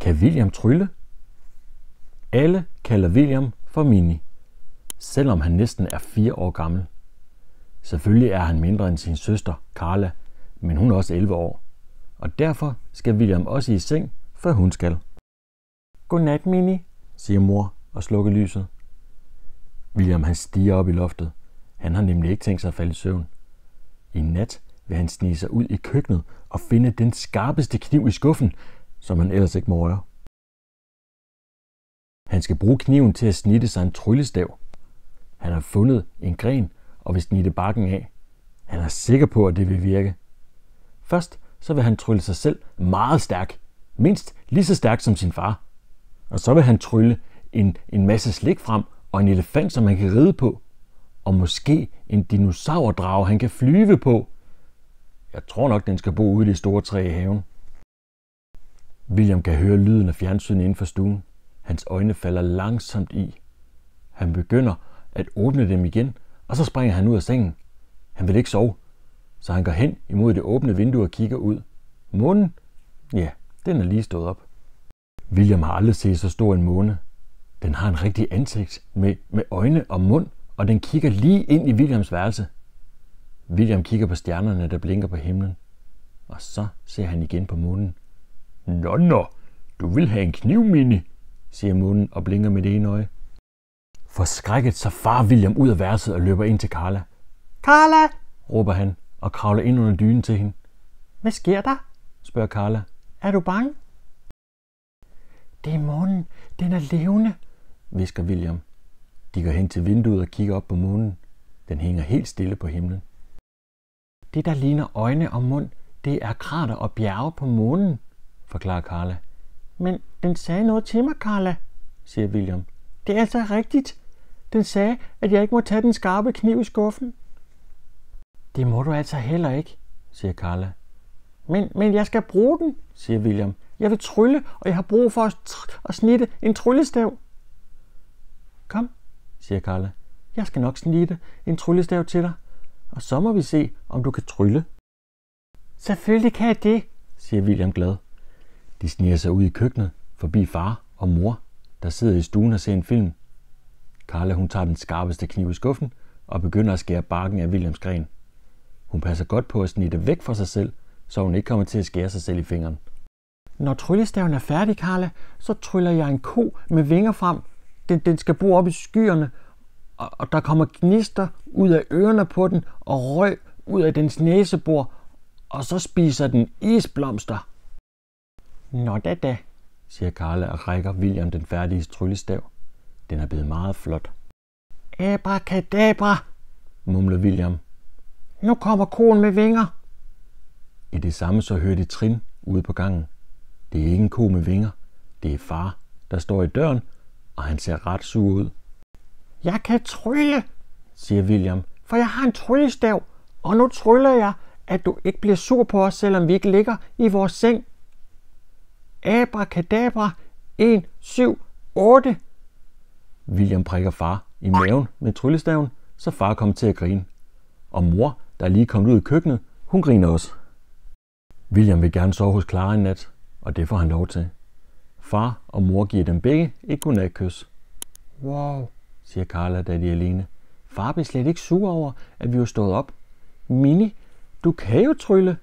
Kan William trylle? Alle kalder William for Mini, selvom han næsten er 4 år gammel. Selvfølgelig er han mindre end sin søster, Carla, men hun er også 11 år. Og derfor skal William også i seng, før hun skal. Godnat, Mini, siger mor og slukker lyset. William han stiger op i loftet. Han har nemlig ikke tænkt sig at falde i søvn. I nat vil han snige sig ud i køkkenet og finde den skarpeste kniv i skuffen, som han ellers ikke må røre. Han skal bruge kniven til at snitte sig en tryllestav. Han har fundet en gren og vil snitte barken af. Han er sikker på, at det vil virke. Først så vil han trylle sig selv meget stærk, mindst lige så stærk som sin far. Og så vil han trylle en masse slik frem og en elefant, som han kan ride på. Og måske en dinosaurdrage, han kan flyve på. Jeg tror nok, den skal bo ude i det store træ i haven. William kan høre lyden af fjernsynet inden for stuen. Hans øjne falder langsomt i. Han begynder at åbne dem igen, og så springer han ud af sengen. Han vil ikke sove, så han går hen imod det åbne vindue og kigger ud. Månen? Ja, den er lige stået op. William har aldrig set så stor en måne. Den har en rigtig ansigt med øjne og mund, og den kigger lige ind i Williams værelse. William kigger på stjernerne, der blinker på himlen, og så ser han igen på månen. Nå, du vil have en kniv, Mini, siger månen og blinker med det ene øje. Forskrækket så far William ud af værelset og løber ind til Carla. Carla, råber han og kravler ind under dynen til hende. Hvad sker der? Spørger Carla. Er du bange? Det er månen. Den er levende, hvisker William. De går hen til vinduet og kigger op på månen. Den hænger helt stille på himlen. Det, der ligner øjne og mund, det er krater og bjerge på månen, forklarer Carla. Men den sagde noget til mig, Carla, siger William. Det er altså rigtigt. Den sagde, at jeg ikke må tage den skarpe kniv i skuffen. Det må du altså heller ikke, siger Carla. Men jeg skal bruge den, siger William. Jeg vil trylle, og jeg har brug for at snitte en tryllestav. Kom, siger Carla. Jeg skal nok snitte en tryllestav til dig, og så må vi se, om du kan trylle. Selvfølgelig kan jeg det, siger William glad. De sniger sig ud i køkkenet, forbi far og mor, der sidder i stuen og ser en film. Carla hun tager den skarpeste kniv i skuffen og begynder at skære barken af Williams gren. Hun passer godt på at snitte væk fra sig selv, så hun ikke kommer til at skære sig selv i fingeren. Når tryllestaven er færdig, Carla, så tryller jeg en ko med vinger frem. Den skal bo op i skyerne, og der kommer gnister ud af ørerne på den og røg ud af dens næsebor, og så spiser den isblomster. Nå da, siger Carla og rækker William den færdige tryllestav. Den er blevet meget flot. Abracadabra, mumler William. Nu kommer koen med vinger. I det samme så hører de trin ude på gangen. Det er ikke en ko med vinger. Det er far, der står i døren, og han ser ret sur ud. Jeg kan trylle, siger William, for jeg har en tryllestav, og nu tryller jeg, at du ikke bliver sur på os, selvom vi ikke ligger i vores seng. Abracadabra, 1, 7, 8. William prikker far i maven med tryllestaven, så far kommer til at grine. Og mor, der er lige kommet ud i køkkenet, hun griner også. William vil gerne sove hos Clara en nat, og det får han lov til. Far og mor giver dem begge et godnatkys. Wow, siger Carla, da de er alene. Far blev slet ikke sur over, at vi var stået op. Mini, du kan jo trylle.